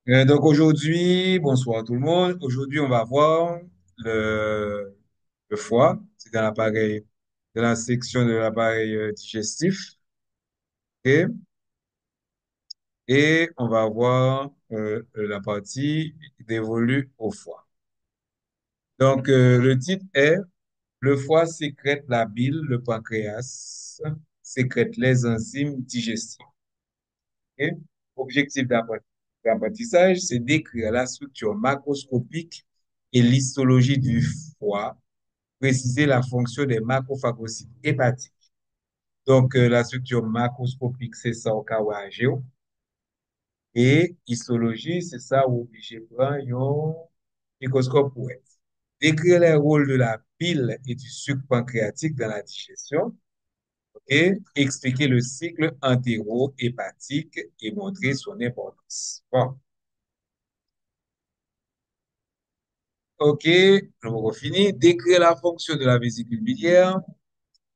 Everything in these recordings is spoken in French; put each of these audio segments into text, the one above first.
Donc aujourd'hui, bonsoir tout le monde. Aujourd'hui, on va voir le, le foie. C'est dans l'appareil, dans la section de l'appareil digestif. OK? Et on va voir la partie dévolue au foie. Donc, le titre est le foie sécrète la bile, le pancréas sécrète les enzymes digestives. OK? Objectif d'apprentissage, c'est d'écrire la structure macroscopique et l'histologie du foie, préciser la fonction des macrophagocytes hépatiques. Donc, la structure macroscopique, c'est ça au cas où à géo. Et histologie, c'est ça où obligé prendre un microscope pour être. Décrire les rôles de la bile et du sucre pancréatique dans la digestion. Et expliquer le cycle entéro-hépatique et montrer son importance. Bon, OK, on fini. Décrire la fonction de la vésicule biliaire,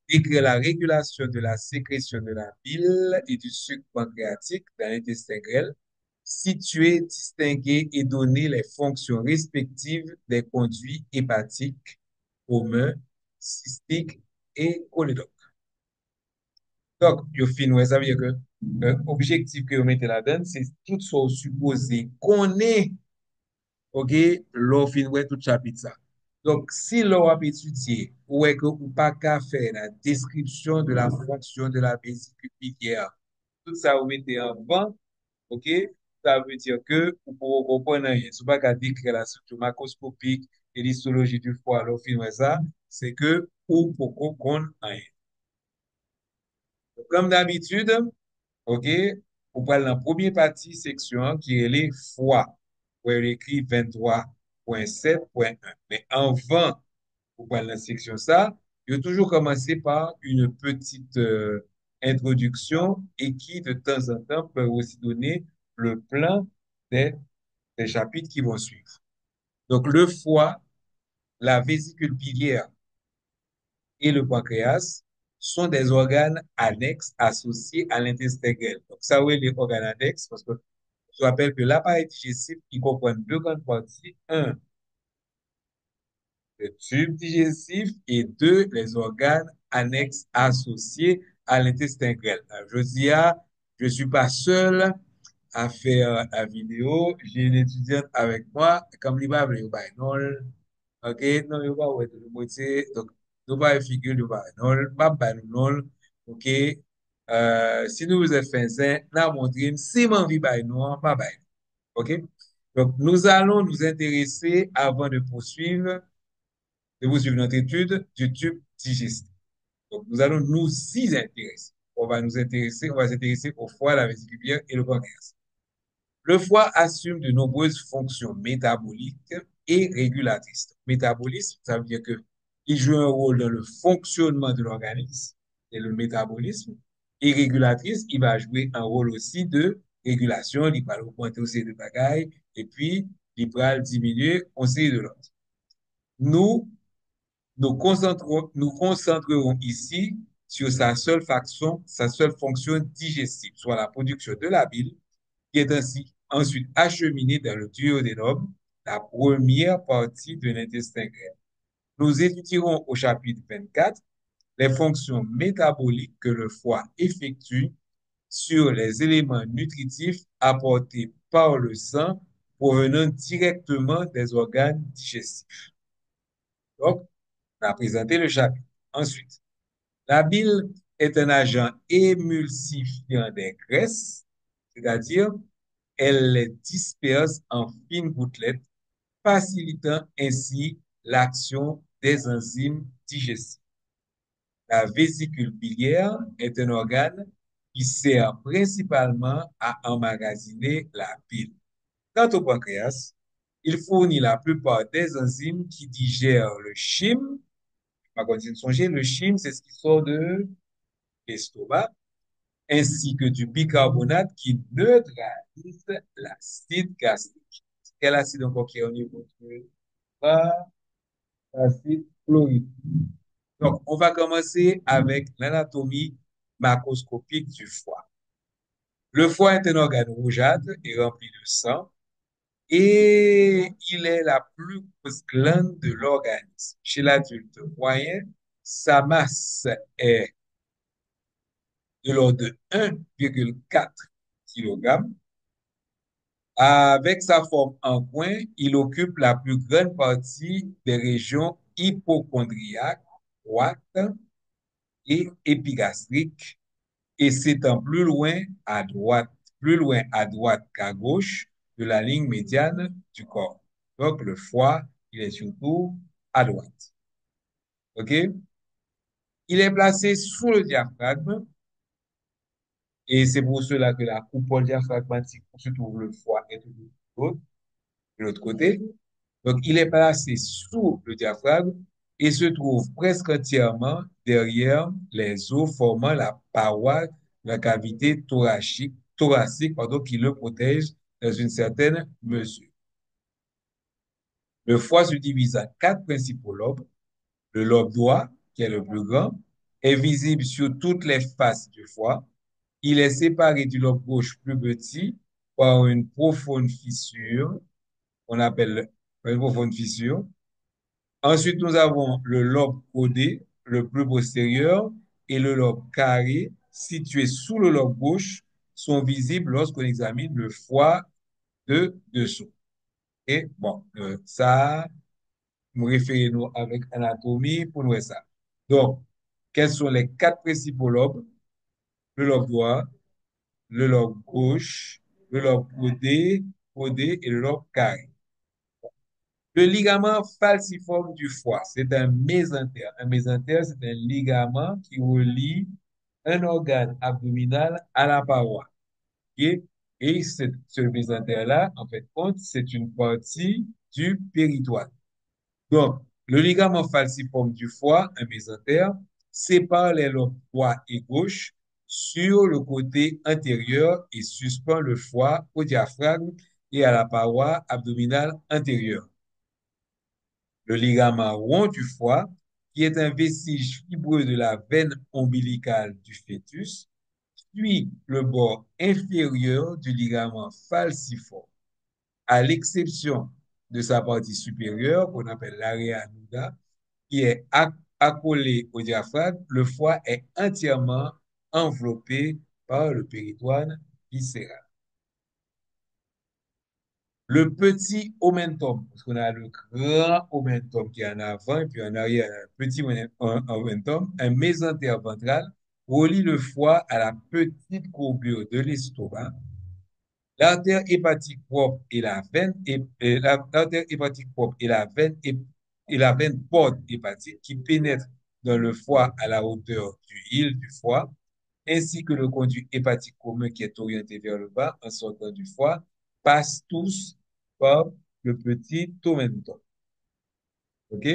décrire la régulation de la sécrétion de la bile et du sucre pancréatique dans l'intestin grêle, situer, distinguer et donner les fonctions respectives des conduits hépatiques communs, cystiques et cholédoques. Donc, yo fin, ouais, ça veut dire que objectif que vous mettez là-dedans, c'est tout ce supposé qu'on est, OK, l'on fin, ouais, tout chapitre ça. Donc, si l'on a étudié, ouais, que ou pas qu'à faire la description de la fonction de la vésicule biliaire, tout ça, vous mettez en avant, OK, ça veut dire que, vous pouvez comprendre rien. Si vous pas qu'à décrire la structure macroscopique et l'histologie du foie, l'on fin, ouais, ça, c'est que, ou pour comprendre rien. Comme d'habitude, OK? Pour parler dans la première partie section qui est les fois, où il écrit 23.7.1. Mais avant, pour parler dans la section ça, il faut toujours commencer par une petite introduction et qui, de temps en temps, peut aussi donner le plan des, des chapitres qui vont suivre. Donc, le foie, la vésicule biliaire et le pancréas sont des organes annexes associés à l'intestin grêle. Donc, ça, oui, les organes annexes, parce que je rappelle que l'appareil digestif, il comprend deux grandes parties. Un, le tube digestif et deux, les organes annexes associés à l'intestin grêle. Alors, je dis, je suis pas seul à faire la vidéo. J'ai une étudiante avec moi, comme il va, non, ok, non, il va, ouais, de moitié, donc, nous va figure, il va, non, pas, non, ok, si nous vous êtes fait ça, nous montrons, si mon vie, non, pas, ok? Donc, nous allons nous intéresser, avant de poursuivre notre étude du tube digestif. Donc, nous allons nous y intéresser. On va s'intéresser au foie, la vésicule biliaire et le pancréas. Le foie assume de nombreuses fonctions métaboliques et régulatrices. Métabolisme, ça veut dire que il joue un rôle dans le fonctionnement de l'organisme et le métabolisme. Et régulatrice, il va jouer un rôle aussi de régulation, il va augmenter aussi de bagailles, et puis il va diminuer aussi de l'autre. Nous, nous concentrerons ici sur sa seule fonction digestive, soit la production de la bile qui est ainsi ensuite acheminé dans le duodénum, la première partie de l'intestin grêle. Nous étudierons au chapitre 24 les fonctions métaboliques que le foie effectue sur les éléments nutritifs apportés par le sang provenant directement des organes digestifs. Donc, on a présenté le chapitre. Ensuite, la bile est un agent émulsifiant des graisses, c'est-à-dire elle les disperse en fines gouttelettes, facilitant ainsi l'action des enzymes digestives. La vésicule biliaire est un organe qui sert principalement à emmagasiner la bile. Quant au pancréas, il fournit la plupart des enzymes qui digèrent le chyme. Par contre, songer, le chyme, c'est ce qui sort de l'estomac, ainsi que du bicarbonate qui neutralise l'acide gastrique. Quel acide encore qui est au niveau de l'acide chlorhydrique. Donc, on va commencer avec l'anatomie macroscopique du foie. Le foie est un organe rougeâtre et rempli de sang. et il est la plus grosse glande de l'organisme. Chez l'adulte moyen, sa masse est de l'ordre de 1,4 kg. Avec sa forme en coin, il occupe la plus grande partie des régions hypocondriaques, droite et épigastriques, et s'étend plus loin à droite qu'à gauche de la ligne médiane du corps. Donc, le foie, il est surtout à droite. OK? Il est placé sous le diaphragme, et c'est pour cela que la coupole diaphragmatique, où se trouve le foie, est de l'autre côté. Donc, il est placé sous le diaphragme et se trouve presque entièrement derrière les os formant la paroi de la cavité thoracique, pardon, qui le protège dans une certaine mesure. Le foie se divise en quatre principaux lobes. Le lobe droit, qui est le plus grand, est visible sur toutes les faces du foie. Il est séparé du lobe gauche plus petit par une profonde fissure, on appelle une profonde fissure. Ensuite, nous avons le lobe caudé, le plus postérieur, et le lobe carré, situé sous le lobe gauche, sont visibles lorsqu'on examine le foie de dessous. Et bon, ça, nous référons-nous avec anatomie pour nous voir ça. Donc, quels sont les quatre principaux lobes? Le lobe droit, le lobe gauche, le lobe caudé et le lobe carré. Le ligament falciforme du foie, c'est un mésentère. Un mésentère, c'est un ligament qui relie un organe abdominal à la paroi. Et, ce mésentère-là, en fait, compte, c'est une partie du péritoine. Donc, le ligament falciforme du foie, un mésentère, sépare les lobes droit et gauche sur le côté antérieur et suspend le foie au diaphragme et à la paroi abdominale antérieure. Le ligament rond du foie, qui est un vestige fibreux de la veine ombilicale du fœtus, suit le bord inférieur du ligament falciforme, à l'exception de sa partie supérieure, qu'on appelle l'area nuda, qui est accolée au diaphragme. Le foie est entièrement enveloppé par le péritoine viscéral. Le petit omentum, parce qu'on a le grand omentum qui est en avant, et puis en arrière, un petit omentum, un mésentère ventral, relie le foie à la petite courbure de l'estomac. L'artère hépatique propre et la veine, l'artère hépatique propre et la veine, et la veine porte hépatique qui pénètre dans le foie à la hauteur du hile du foie, ainsi que le conduit hépatique commun qui est orienté vers le bas en sortant du foie, passent tous par le petit omentum. OK?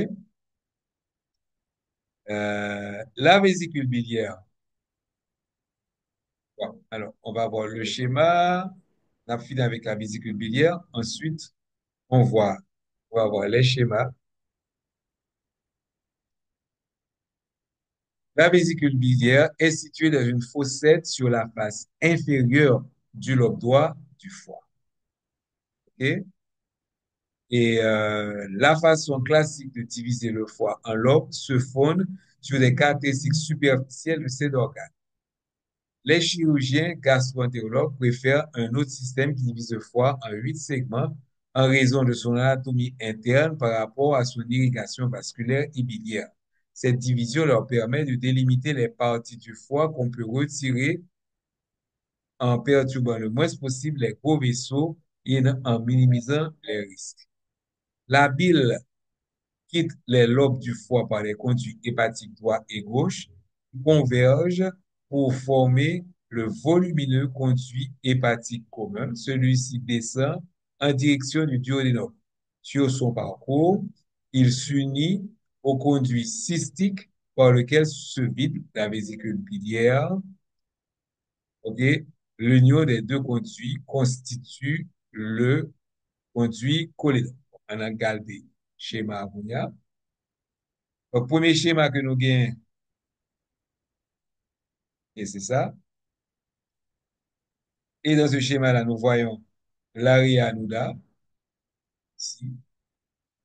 La vésicule biliaire. Bon, alors, on va voir le schéma. On a fini avec la vésicule biliaire. Ensuite, on voit, on va voir les schémas. La vésicule biliaire est située dans une fossette sur la face inférieure du lobe droit du foie. OK? Et la façon classique de diviser le foie en lobes se fonde sur des caractéristiques superficielles de cet organe. Les chirurgiens gastro-entérologues préfèrent un autre système qui divise le foie en 8 segments en raison de son anatomie interne par rapport à son irrigation vasculaire et biliaire. Cette division leur permet de délimiter les parties du foie qu'on peut retirer en perturbant le moins possible les gros vaisseaux et en minimisant les risques. La bile quitte les lobes du foie par les conduits hépatiques droit et gauche, qui convergent pour former le volumineux conduit hépatique commun. Celui-ci descend en direction du duodénum. Sur son parcours, il s'unit au conduit cystique par lequel se vide la vésicule biliaire. Ok? L'union des deux conduits constitue le conduit cholédone. On a gardé schéma Avogna. Le premier schéma que nous gagnons, et c'est ça. Et dans ce schéma-là, nous voyons l'area nuda. Ici.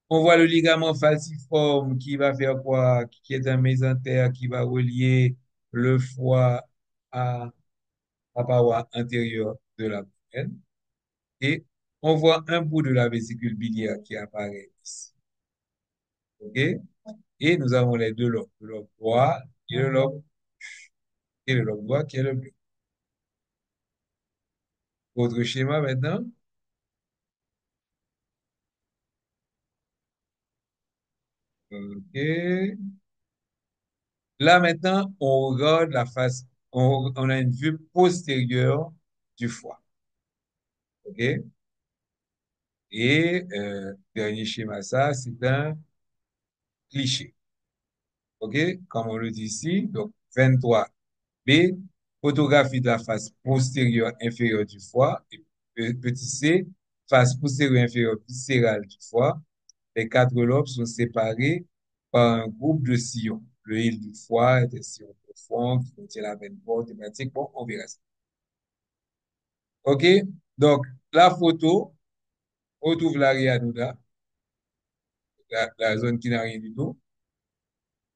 On voit le ligament falciforme qui va faire quoi? Qui est un mésentère qui va relier le foie à la paroi antérieure de la poitrine. Et on voit un bout de la vésicule biliaire qui apparaît ici. OK? Et nous avons les deux lobes, le lobe droit et le lobe droit qui est le bleu. Autre schéma maintenant. OK. Là maintenant, on regarde la face, on a une vue postérieure du foie. OK? Et dernier schéma, ça, c'est un cliché. OK? Comme on le dit ici, donc 23B, photographie de la face postérieure inférieure du foie, et petit c, face postérieure inférieure viscérale du foie. Les quatre lobes sont séparés par un groupe de sillons. Le hile du foie est un sillon profond qui contient la veine porte hépatique. Bon, on verra ça. OK? Donc, la photo, on trouve l'arrière Nouda, la zone qui n'a rien du tout.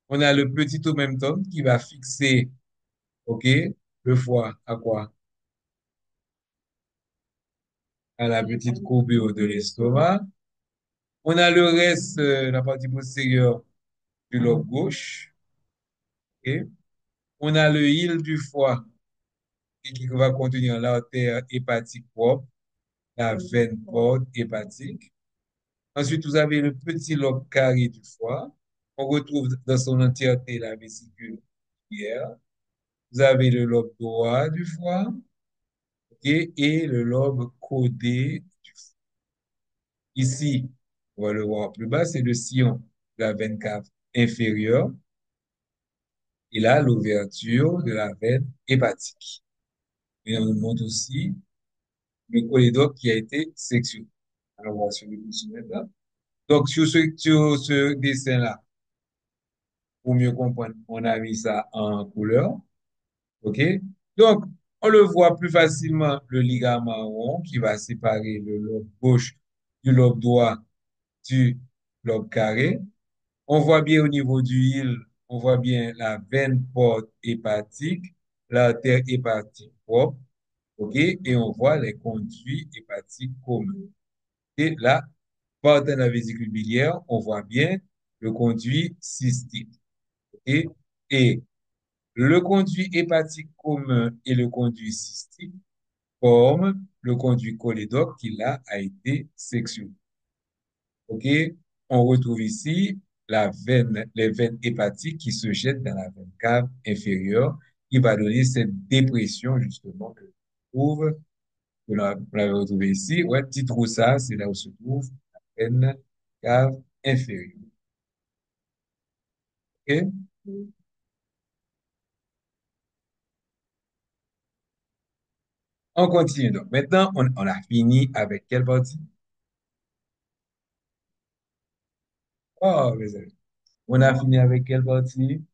On a le petit omentum qui va fixer, OK, le foie à quoi? À la petite courbure de l'estomac. On a le reste, la partie postérieure du lobe gauche, OK? On a le hile du foie qui va contenir l'artère hépatique propre, la veine porte hépatique. Ensuite, vous avez le petit lobe carré du foie. On retrouve dans son entièreté la vésicule biliaire. Vous avez le lobe droit du foie, ok, et le lobe caudé du foie. Ici, on va le voir plus bas, c'est le sillon de la veine cave inférieure. Et là, l'ouverture de la veine hépatique. Et on nous montre aussi le cholédoque qui a été sectionné. Alors, on va sur le dessus maintenant. Donc, sur ce dessin-là, pour mieux comprendre, on a mis ça en couleur. OK? Donc, on le voit plus facilement, le ligament rond qui va séparer le lobe gauche du lobe droit du lobe carré. On voit bien au niveau du hile, on voit bien la veine porte hépatique, l'artère hépatique propre, OK? Et on voit les conduits hépatiques communs. Et là, partant de la vésicule biliaire, on voit bien le conduit cystique. OK? Et le conduit hépatique commun et le conduit cystique forment le conduit cholédoque qui, là, a été sectionné. OK? On retrouve ici les veines hépatiques qui se jettent dans la veine cave inférieure, qui va donner cette dépression, justement, que vous l'avez retrouvé ici. Ouais, petit trou, ça, c'est là où se trouve la veine cave inférieure. OK? On continue donc. Maintenant, on a fini avec quelle partie? Oh, mes amis. On a fini avec quelle partie?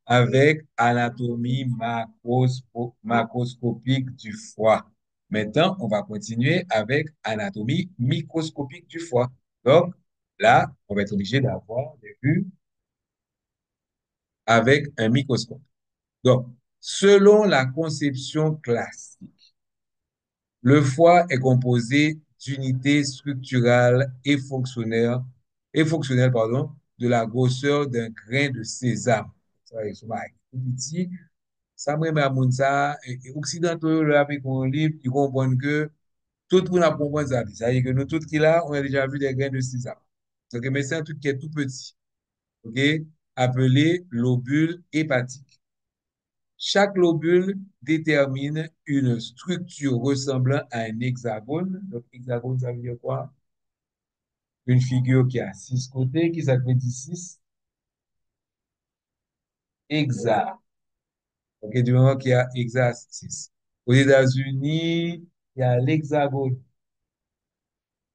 Avec anatomie macroscopique du foie. Maintenant, on va continuer avec anatomie microscopique du foie. Donc, là, on va être obligé d'avoir des vues avec un microscope. Donc, selon la conception classique, le foie est composé d'unités structurales et fonctionnelles, pardon, de la grosseur d'un grain de sésame. Ça, c'est tout petit. Ça, moi, mais ça, occidentaux, là, avec mon livre, ils comprennent que tout le monde a compris ça. C'est-à-dire que nous, tous qui là, on a déjà vu des grains de sésame. Donc, mais c'est un truc qui est tout petit, OK? Appelé lobule hépatique. Chaque lobule détermine une structure ressemblant à un hexagone. Donc, hexagone, ça veut dire quoi? Une figure qui a six côtés, qui s'appelle 6 hexagone. OK, du moment qu'il y a hexagone 6. Aux États-Unis, il y a l'hexagone.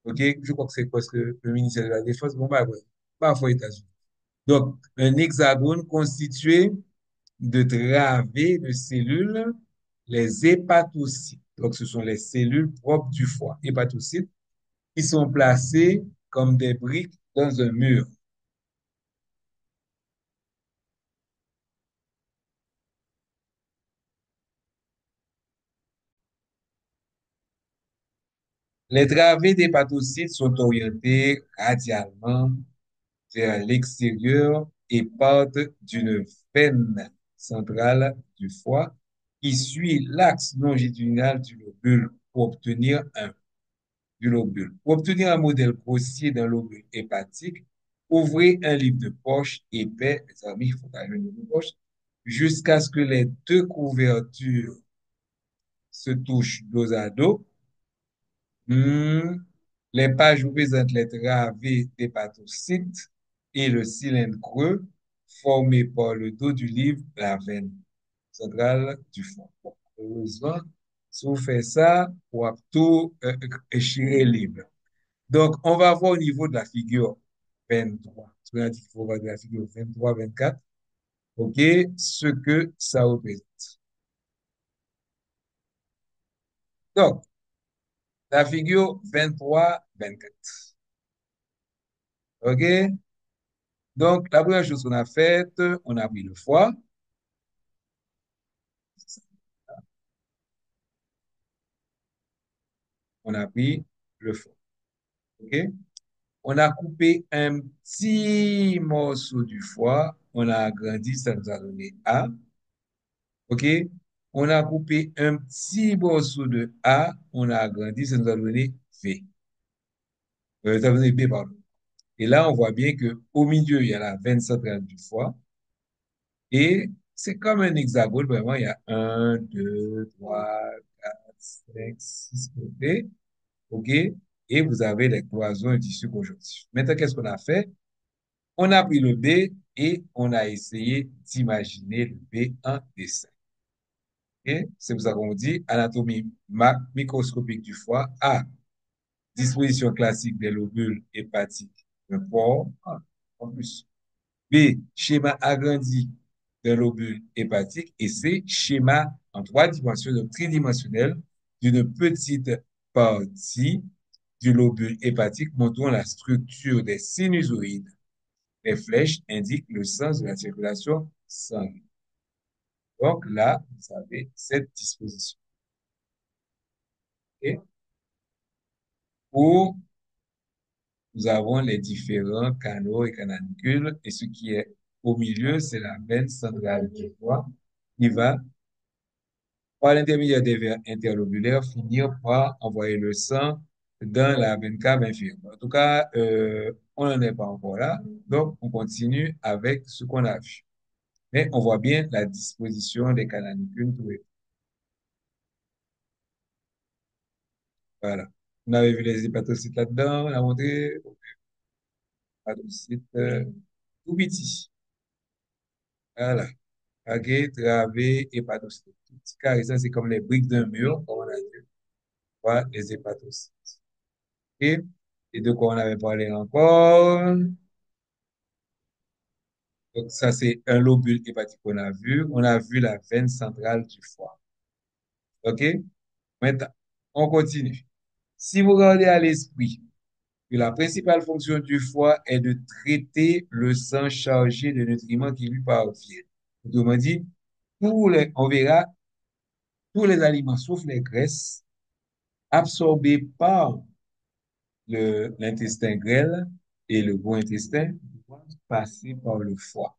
OK, je crois que c'est parce que le ministère de la Défense, bon, bah, ouais, parfois aux États-Unis. Donc, un hexagone constitué de travées de cellules, les hépatocytes. Donc, ce sont les cellules propres du foie. Hépatocytes, qui sont placés comme des briques dans un mur. Les travées des hépatocytes sont orientées radialement vers l'extérieur et partent d'une veine centrale du foie qui suit l'axe longitudinal du lobule. Pour obtenir un modèle grossier d'un lobule hépatique, ouvrez un livre de poche épais, les amis, il faut un livre de poche, jusqu'à ce que les deux couvertures se touchent dos à dos. Hmm. Les pages représentent les travées d'hépatocytes et le cylindre creux formé par le dos du livre, la veine centrale du foie. Bon, heureusement, si vous faites ça, vous avez tout échiré le livre. Donc, on va voir au niveau de la figure 23. On a dit qu'il faut voir de la figure 23, 24, OK, ce que ça représente. Donc, la figure 23, 24. OK? Donc, la première chose qu'on a faite, on a pris le foie, on a pris le foie. OK? On a coupé un petit morceau du foie, on a agrandi, ça nous a donné A. OK? On a coupé un petit morceau de A, on a agrandi, ça nous a donné V. Ça a donné B, pardon. Et là, on voit bien que au milieu, il y a la veine centrale du foie. Et c'est comme un hexagone, vraiment, il y a un, deux, trois, quatre, cinq, six côtés. OK? Et vous avez les cloisons et tissus conjonctifs. Maintenant, qu'est-ce qu'on a fait? On a pris le B et on a essayé d'imaginer le B en dessin. OK? C'est pour ça qu'on dit anatomie microscopique du foie. A. Disposition classique des lobules hépatiques d'un porc. En plus. B. Schéma agrandi d'un lobule hépatique. Et C. Schéma en trois dimensions, donc tridimensionnel, d'une petite partie du lobule hépatique montrant la structure des sinusoïdes. Les flèches indiquent le sens de la circulation sanguine. Donc là, vous avez cette disposition. Et où nous avons les différents canaux et canalicules, et ce qui est au milieu, c'est la veine centrale du foie qui va, par l'intermédiaire des veines interlobulaires, finir par envoyer le sang dans la veine cave inférieure. En tout cas, on n'en est pas encore là, donc on continue avec ce qu'on a vu. Mais on voit bien la disposition des canalicules. Voilà. On avait vu les hépatocytes là-dedans, on a montré hépatocytes tout petit. Voilà. OK, travée, hépatocytes. Tout petit carré, ça, c'est comme les briques d'un mur, comme on a dit. Voilà, les hépatocytes. OK? Et de quoi on avait parlé encore? Donc, ça, c'est un lobule hépatique qu'on a vu. On a vu la veine centrale du foie. OK? Maintenant, on continue. Si vous regardez à l'esprit, que la principale fonction du foie est de traiter le sang chargé de nutriments qui lui parviennent. Autrement dit, on verra tous les aliments, sauf les graisses, absorbés par l'intestin grêle et le gros intestin, doivent passer par le foie.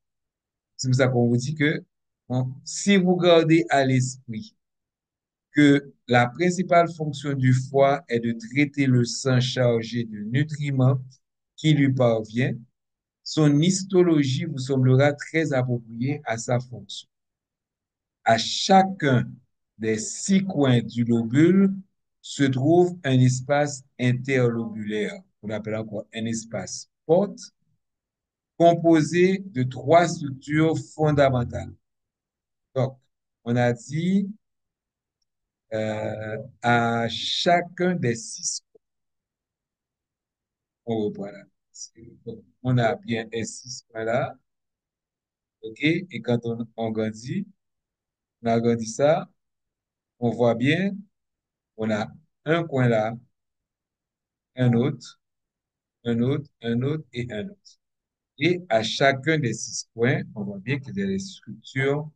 C'est pour ça qu'on vous dit que si vous gardez à l'esprit que la principale fonction du foie est de traiter le sang chargé de nutriments qui lui parvient, son histologie vous semblera très appropriée à sa fonction. À chacun des six coins du lobule se trouve un espace interlobulaire, qu'on appelle encore un espace porte, composé de trois structures fondamentales. Donc, on a dit à chacun des six coins, on reprend là. Donc, on a bien un six coins là, OK? Et quand on grandit, on agrandit ça, on voit bien, on a un coin là, un autre, un autre, un autre et un autre. Et à chacun des 6 points, on voit bien qu'il y a des structures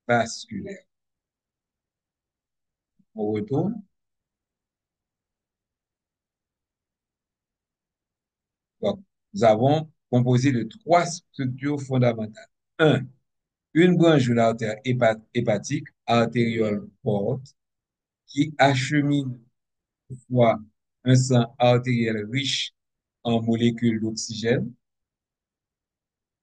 vasculaires. On retourne. Donc, nous avons composé de 3 structures fondamentales. Un, une branche de l'artère hépatique, artériole porte, qui achemine au foie un sang artériel riche en molécules d'oxygène.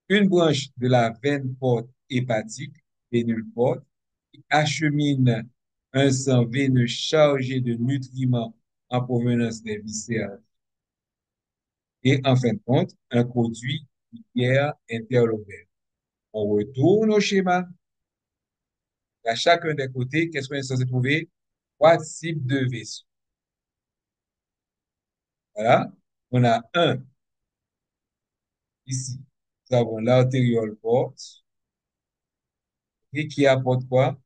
Une branche de la veine porte hépatique, vénule porte, qui achemine un sang veineux chargé de nutriments en provenance des viscères. Et en fin de compte, un conduit biliaire interlobulaire. On retourne au schéma. À chacun des côtés, qu'est-ce qu'on est censé trouver? 3 types de vaisseaux. Voilà. On a un ici. Nous avons l'artériole porte et qui apporte quoi?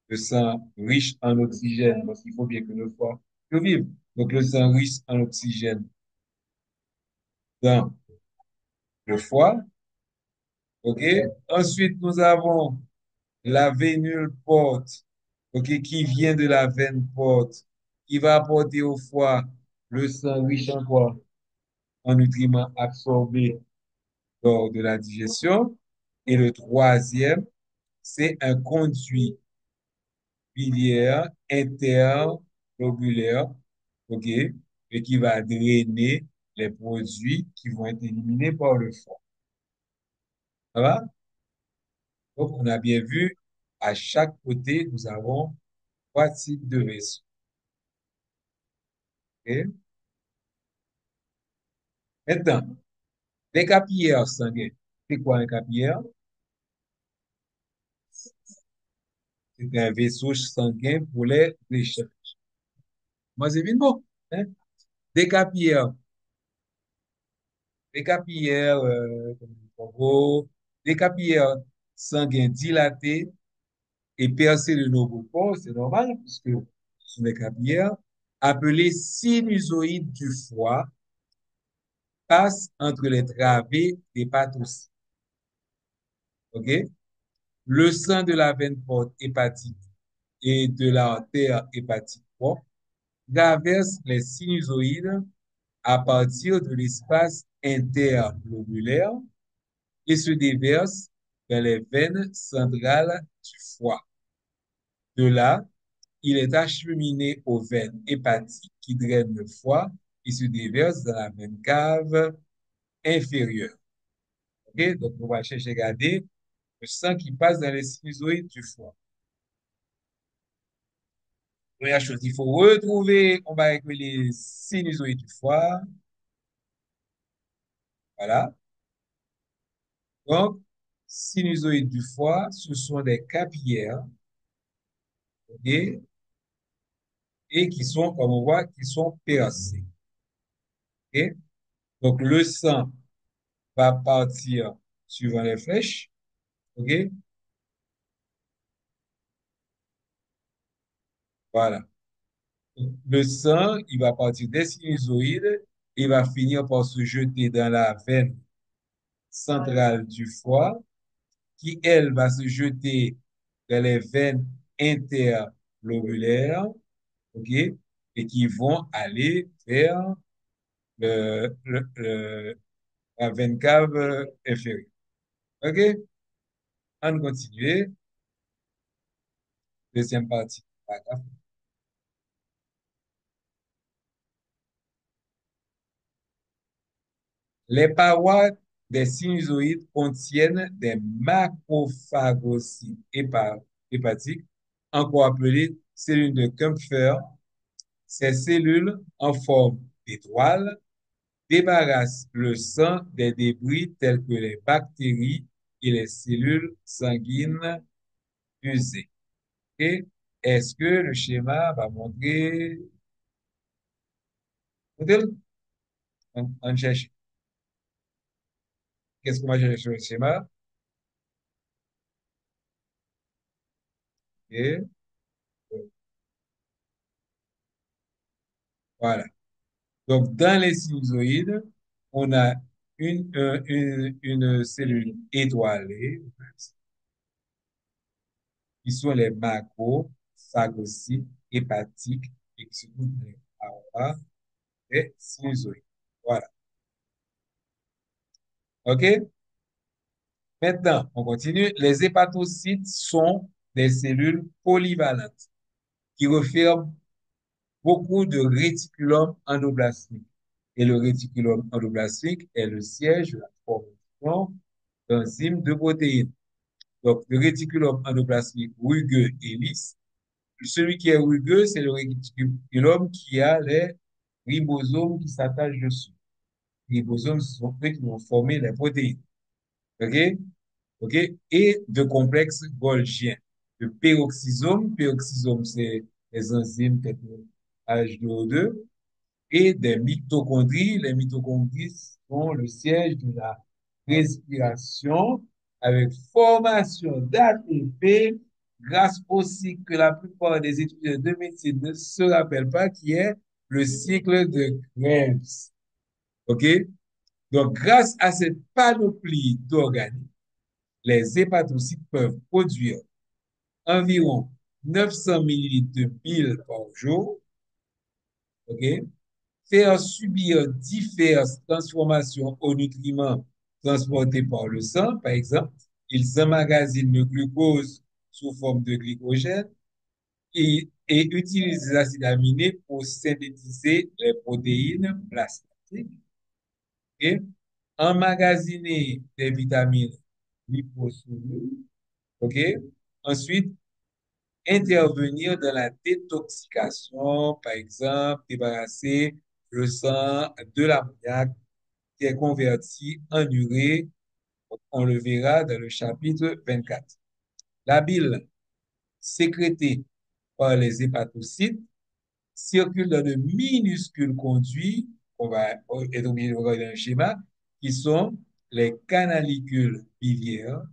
Le sang riche en oxygène, parce qu'il faut bien que le foie survive. Donc, le sang riche en oxygène dans le foie. OK? Ensuite, nous avons la vénule porte, OK, qui vient de la veine porte, qui va apporter au foie le sang riche en quoi? En nutriments absorbés lors de la digestion. Et le troisième, c'est un conduit biliaire interlobulaire, OK, et qui va drainer les produits qui vont être éliminés par le foie. Ça va? Donc, on a bien vu, à chaque côté, nous avons 3 types de vaisseaux. OK? Maintenant, les capillaires sanguins. C'est quoi un capillaire? C'est un vaisseau sanguin pour les déchets. Moi, c'est bien bon. Hein? Des capillaires. Des capillaires, en gros, des capillaires sanguins dilatés et percés de nos corps, c'est normal, puisque ce sont des capillaires, appelés sinusoïdes du foie, passent entre les travées des pathocystes. OK? Le sang de la veine porte hépatique et de l'artère hépatique propre traverse les sinusoïdes à partir de l'espace interlobulaire et se déverse dans les veines centrales du foie. De là, il est acheminé aux veines hépatiques qui drainent le foie et se déverse dans la veine cave inférieure. OK? Donc, on va chercher à regarder le sang qui passe dans les sinusoïdes du foie. Première chose, il faut retrouver, on va avec les sinusoïdes du foie. Voilà. Donc, sinusoïdes du foie, ce sont des capillaires, ok, et qui sont, comme on voit, qui sont percés. Ok. Donc, le sang va partir suivant les flèches. Ok. Voilà. Le sang, il va partir des sinusoïdes, il va finir par se jeter dans la veine centrale du foie, qui, elle, va se jeter dans les veines interlobulaires, OK, et qui vont aller vers la veine cave inférieure. OK? On continue. Deuxième partie. Paragraphe. Les parois des sinusoïdes contiennent des macrophagocytes hépatiques, encore appelées cellules de Kupfer. Ces cellules, en forme d'étoile, débarrassent le sang des débris tels que les bactéries et les cellules sanguines usées. Et est-ce que le schéma va montrer... On cherche. Qu'est-ce qu'on va chercher sur le schéma? Ok. Voilà. Donc, dans les sinusoïdes, on a une cellule étoilée, qui sont les macrophagocytes hépatiques et qui se trouvent dans les parois des sinusoïdes. Voilà. OK? Maintenant, on continue. Les hépatocytes sont des cellules polyvalentes qui referment beaucoup de réticulum endoplasmique. Et le réticulum endoplasmique est le siège de la formation d'enzymes de protéines. Donc, le réticulum endoplasmique rugueux et lisse. Celui qui est rugueux, c'est le réticulum qui a les ribosomes qui s'attachent dessus. Les ribosomes, ce sont ceux qui vont former les protéines. OK? OK? Et de complexes Golgien. Le peroxysome, c'est les enzymes H2O2, et des mitochondries. Les mitochondries sont le siège de la respiration avec formation d'ATP, grâce aussi que la plupart des étudiants de médecine ne se rappellent pas, qui est le cycle de Krebs. OK? Donc, grâce à cette panoplie d'organes, les hépatocytes peuvent produire environ 900 millilitres de bile par jour, OK? Faire subir diverses transformations aux nutriments transportés par le sang, par exemple, ils emmagasinent le glucose sous forme de glycogène et utilisent les acides aminés pour synthétiser les protéines plasmatiques et emmagasiner les vitamines liposolubles. OK? Ensuite, intervenir dans la détoxication, par exemple, débarrasser le sang de l'ammoniac qui est converti en urée. On le verra dans le chapitre 24. La bile sécrétée par les hépatocytes circule dans de minuscules conduits, on va être obligé de regarder un schéma, qui sont les canalicules biliaires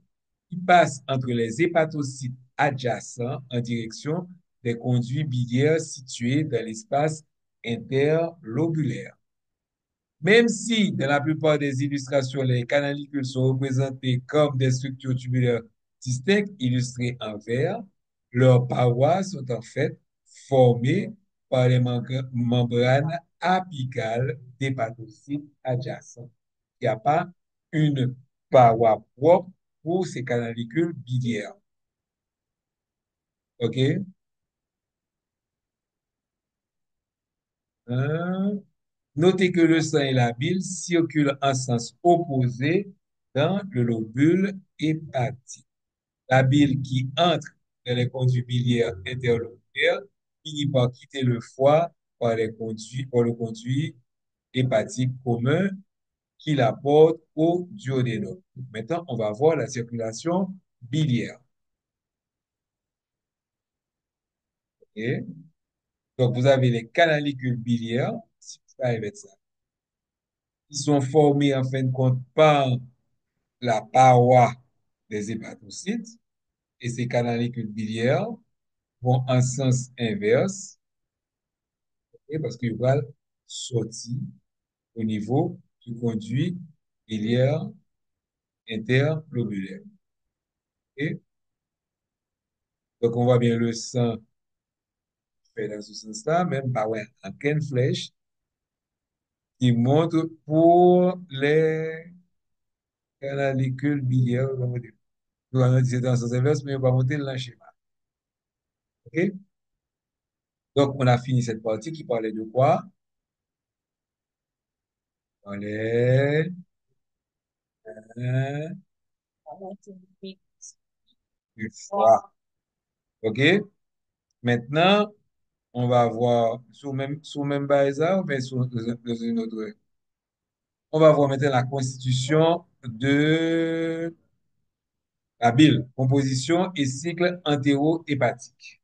qui passent entre les hépatocytes adjacents en direction des conduits biliaires situés dans l'espace interlobulaire. Même si, dans la plupart des illustrations, les canalicules sont représentés comme des structures tubulaires distinctes illustrées en vert, leurs parois sont en fait formées par les membranes apicales des hépatocytes adjacents. Il n'y a pas une paroi propre pour ces canalicules biliaires. OK? Hein? Notez que le sang et la bile circulent en sens opposé dans le lobule hépatique. La bile qui entre dans les conduits biliaires interlobulaires finit par quitter le foie par le conduit hépatique commun qui l'apporte au duodénum. Maintenant, on va voir la circulation biliaire. OK? Donc, vous avez les canalicules biliaires, si vous arrivez à ça, qui sont formés en fin de compte par la paroi des hépatocytes, et ces canalicules biliaires vont en sens inverse, et parce qu'ils vont sortir au niveau du conduit biliaire interlobulaire. Ok? Donc, on voit bien le sang fait dans ce sens-là, même par ouais, en pleine flèche, qui montre pour les canalicules biliaires. Nous allons dire dans le sens inverse, mais on va monter le schéma. OK? Donc, on a fini cette partie qui parlait de quoi? Parlait hein, du foie. OK? Maintenant, on va voir sous même base ou bien dans une autre. On va voir maintenant la constitution de la bile, composition et cycle entéro-hépatique.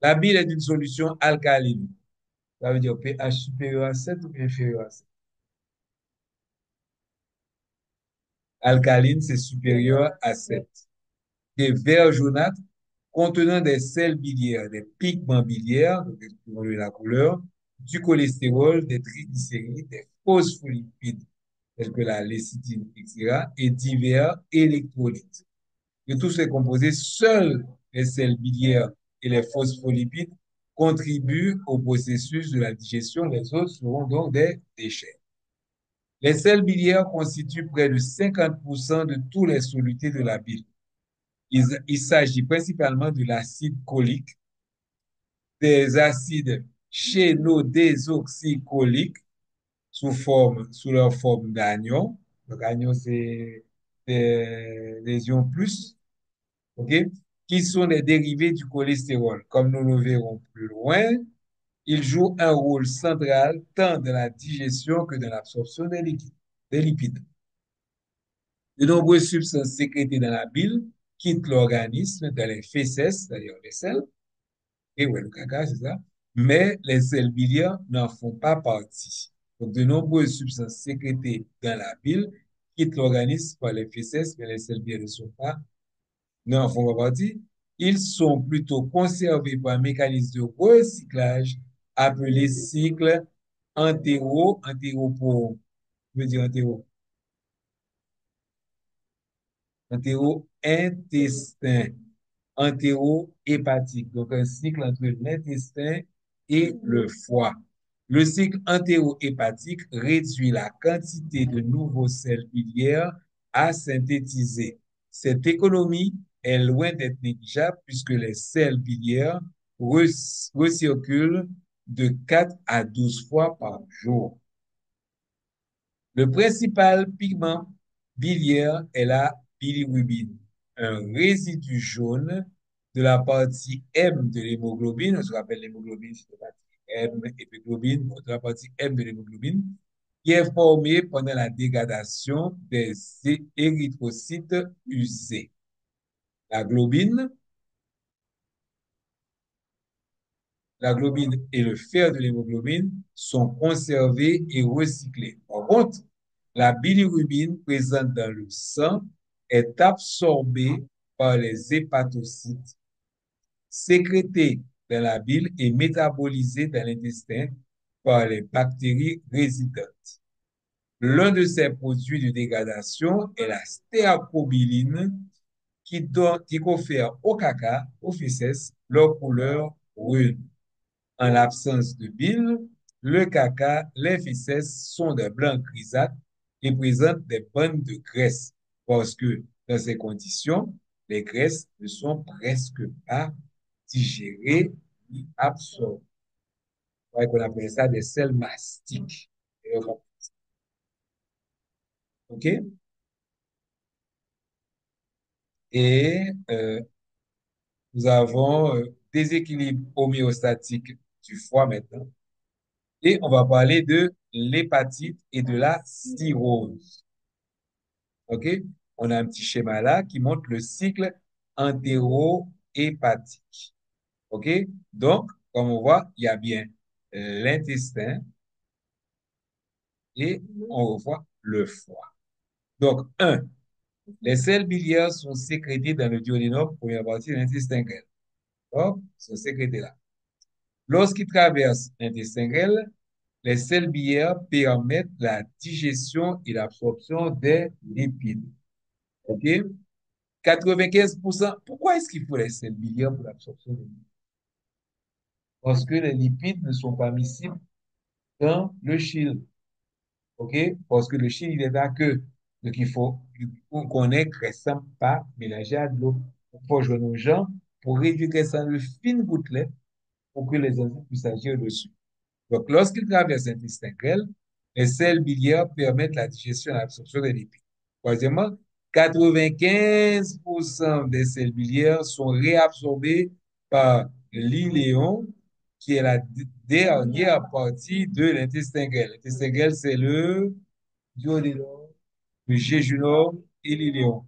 La bile est une solution alcaline. Ça veut dire pH supérieur à 7 ou inférieur à 7. Alcaline, c'est supérieur à 7. Des verres jaunâtres contenant des sels biliaires, des pigments biliaires, donc la couleur, du cholestérol, des triglycérides, des phospholipides, tels que la lécithine, etc., et divers électrolytes. De tous ces composés, seuls les sels biliaires et les phospholipides contribuent au processus de la digestion. Les autres seront donc des déchets. Les sels biliaires constituent près de 50% de tous les solutés de la bile. Il s'agit principalement de l'acide cholique, des acides chénodésoxycholiques sous leur forme d'anion. Donc, anion, c'est des ions plus, OK? Qui sont des dérivés du cholestérol. Comme nous le verrons plus loin, ils jouent un rôle central tant dans la digestion que dans l'absorption des lipides. De nombreuses substances sécrétées dans la bile quittent l'organisme dans les fesses, c'est-à-dire les selles, et ouais, le caca, c'est ça, mais les sels biliaires n'en font pas partie. Donc, de nombreuses substances sécrétées dans la bile quittent l'organisme par les fesses, mais les sels biliaires n'en font pas partie. Ils sont plutôt conservés par un mécanisme de recyclage appelé cycle entéro pour, je veux dire entéro-intestin, entéro-hépatique. Donc, un cycle entre l'intestin et le foie. Le cycle entéro-hépatique réduit la quantité de nouveaux sels biliaires à synthétiser. Cette économie est loin d'être négligeable puisque les sels biliaires recirculent de 4 à 12 fois par jour. Le principal pigment biliaire est la bilirubine, un résidu jaune de la partie M de l'hémoglobine. On se rappelle l'hémoglobine, c'est la partie M, hémoglobine, de la partie M de l'hémoglobine, qui est formée pendant la dégradation des érythrocytes usés. La globine, la globine et le fer de l'hémoglobine sont conservés et recyclés. Par contre, la bilirubine présente dans le sang est absorbée par les hépatocytes, sécrétée dans la bile et métabolisée dans l'intestin par les bactéries résidentes. L'un de ces produits de dégradation est la stéatobiline qui confère au caca, aux fesses, leur couleur brune. En l'absence de bile, le caca, les fesses sont des blancs grisâtres et présentent des bandes de graisse parce que dans ces conditions, les graisses ne sont presque pas digérées ni absorbées. On appelle ça des sels mastiques. OK? Et nous avons déséquilibre homéostatique du foie maintenant. Et on va parler de l'hépatite et de la cirrhose. OK? On a un petit schéma là qui montre le cycle entéro-hépatique. OK? Donc, comme on voit, il y a bien l'intestin et on revoit le foie. Donc, un, les sels biliaires sont sécrétés dans le duodénum, première partie de l'intestin grêle. Donc, ils sont sécrétés là. Lorsqu'ils traversent l'intestin grêle, les sels biliaires permettent la digestion et l'absorption des lipides. OK? 95%. Pourquoi est-ce qu'il faut les sels biliaires pour l'absorption des lipides? Parce que les lipides ne sont pas miscibles dans le chyle. OK? Parce que le chyle, il est dans que. Donc, il faut qu'on ait graissant pas mélangé à de l'eau. Il faut jouer nos gens pour réduire graissant de fines gouttelettes pour que les enzymes puissent agir dessus. Donc, lorsqu'il traverse l'intestin grêle, les sels biliaires permettent la digestion et l'absorption des lipides. Troisièmement, 95% des sels biliaires sont réabsorbés par l'iléon, qui est la dernière partie de l'intestin grêle. L'intestin grêle, c'est le duodénum, le jéjunum et l'iléon.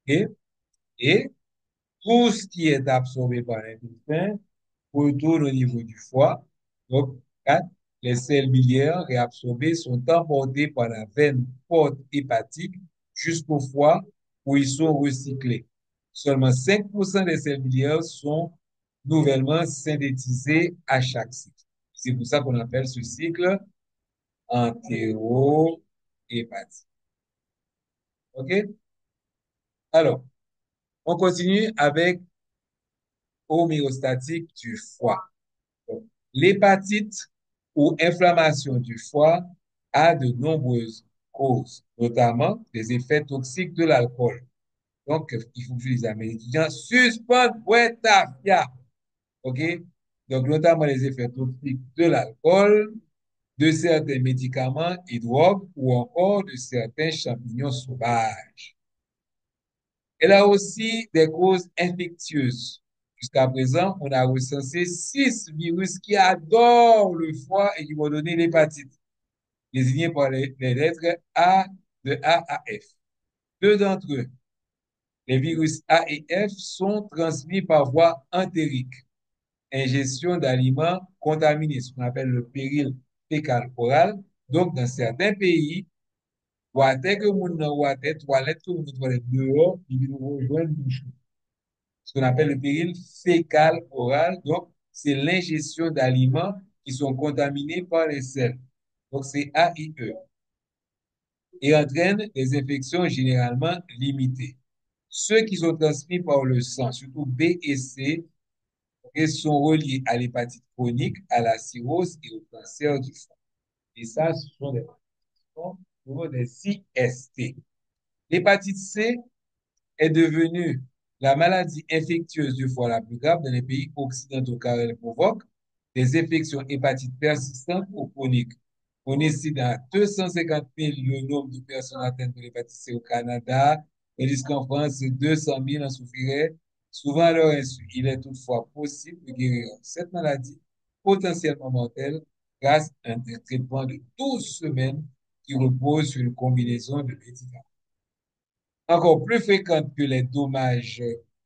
Et, et tout ce qui est absorbé par l'intestin retourne au niveau du foie. Donc, 4, les sels biliaires réabsorbés sont emportés par la veine porte hépatique jusqu'au foie où ils sont recyclés. Seulement 5% des sels biliaires sont nouvellement synthétisés à chaque cycle. C'est pour ça qu'on appelle ce cycle entéro-hépatique. OK? Alors, on continue avec homéostatique du foie. Donc, l'hépatite ou inflammation du foie a de nombreuses causes, notamment des effets toxiques de l'alcool. Donc, il faut que je dise à mes étudiants, suspendre Boetafia. OK? Donc, notamment les effets toxiques de l'alcool, de certains médicaments et drogues ou encore de certains champignons sauvages. Elle a aussi des causes infectieuses. Jusqu'à présent, on a recensé 6 virus qui adorent le foie et qui vont donner l'hépatite, désignés par les lettres A de A à F. Deux d'entre eux, les virus A et F, sont transmis par voie entérique, ingestion d'aliments contaminés, ce qu'on appelle le péril fécal oral. Donc, dans certains pays, water que moun nan water, toilette que moun nan toilette dehors, il vient nous rejoindre bouchon. Ce qu'on appelle le péril fécal oral. Donc, c'est l'ingestion d'aliments qui sont contaminés par les selles. Donc, c'est AIE. Et entraîne des infections généralement limitées. Ceux qui sont transmis par le sang, surtout B et C, et sont reliés à l'hépatite chronique, à la cirrhose et au cancer du foie. Et ça, ce sont des IST. L'hépatite C est devenue la maladie infectieuse du foie la plus grave dans les pays occidentaux car elle provoque des infections hépatiques persistantes ou chroniques. On estime à 250 000 le nombre de personnes atteintes de l'hépatite C au Canada, tandis qu'en France, 200 000 en souffriraient. Souvent à leur insu, il est toutefois possible de guérir cette maladie potentiellement mortelle grâce à un traitement de 12 semaines qui repose sur une combinaison de médicaments. Encore plus fréquente que les dommages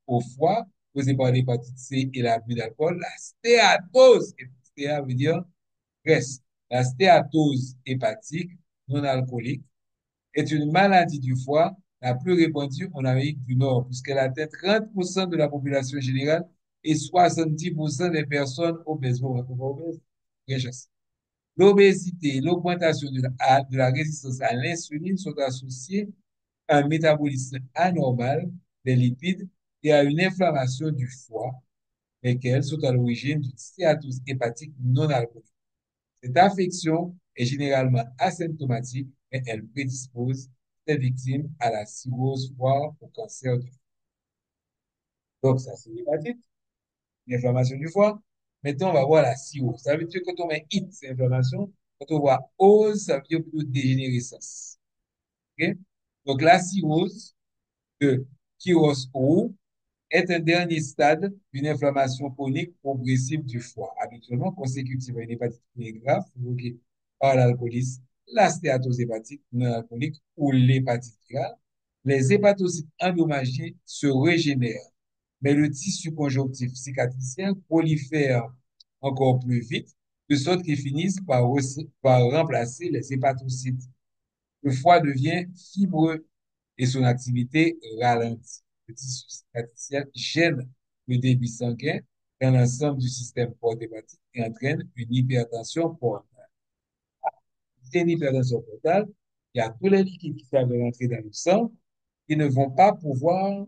au foie causés par l'hépatite C et l'abus d'alcool, la stéatose, et stéa veut dire graisse, la stéatose hépatique non alcoolique est une maladie du foie la plus répandue en Amérique du Nord, puisqu'elle atteint 30% de la population générale et 70% des personnes obèses. L'obésité et l'augmentation de la résistance à l'insuline sont associées à un métabolisme anormal des lipides et à une inflammation du foie, lesquelles sont à l'origine d'une stéatose hépatique non alcoolique. Cette affection est généralement asymptomatique, mais elle prédispose les victimes à la cirrhose, voire au cancer du foie. Donc, ça, c'est l'hépatite, l'inflammation du foie. Maintenant, on va voir la cirrhose. Ça veut dire que quand on met it, c'est inflammation. Quand on voit ose, ça veut dire plutôt dégénérescence. OK? Donc, la cirrhose de Kiros-O est un dernier stade d'une inflammation chronique progressive du foie, habituellement consécutive à une hépatite chronique grave provoquée par l'alcoolisme, la stéatose hépatique non alcoolique ou l'hépatite virale. Les hépatocytes endommagés se régénèrent, mais le tissu conjonctif cicatriciel prolifère encore plus vite, de sorte qu'ils finissent par remplacer les hépatocytes. Le foie devient fibreux et son activité ralentit. Le tissu cicatriciel gêne le débit sanguin dans l'ensemble du système porte-hépatique et entraîne une hypertension portale. C'est une hypertension portale, il y a tous les liquides qui savent rentrer dans le sang qui ne vont pas pouvoir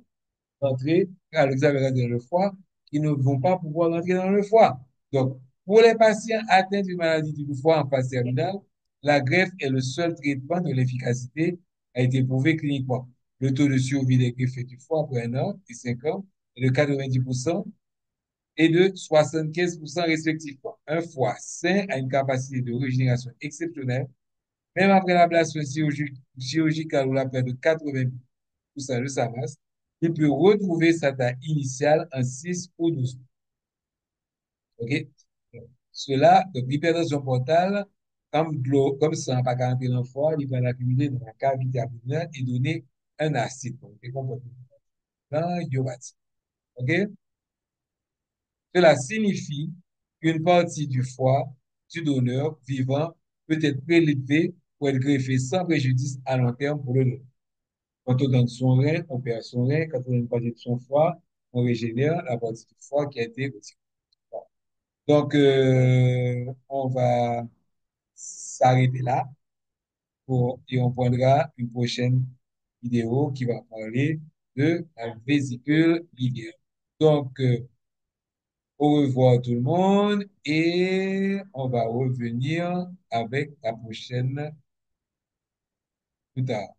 rentrer à l'examen dans le foie, qui ne vont pas pouvoir rentrer dans le foie. Donc, pour les patients atteints d'une maladie du foie en phase terminale, la greffe est le seul traitement dont l'efficacité a été prouvée cliniquement. Le taux de survie des greffés du foie après 1 an et 5 ans est de 90% et de 75% respectivement. Un foie sain a une capacité de régénération exceptionnelle, même après l'ablation chirurgicale ou la perte de 80% de sa masse, il peut retrouver sa taille initiale en 6 ou 12 mois. OK? Cela, donc l'hypertension portale, comme ça n'a pas rentrer dans le foie, il va l'accumuler dans la cavité abdominale et donner un acide. Donc, c'est comportement iomatique. OK? Cela signifie qu'une partie du foie du donneur vivant peut être prélevée pour être greffée sans préjudice à long terme pour le donneur. Quand on donne son rein, on perd son rein. Quand on donne une partie de son foie, on régénère la partie du foie qui a été retirée. Donc, on va s'arrêter là et on prendra une prochaine vidéo qui va parler de la vésicule biliaire. Donc, au revoir tout le monde et on va revenir avec la prochaine plus tard.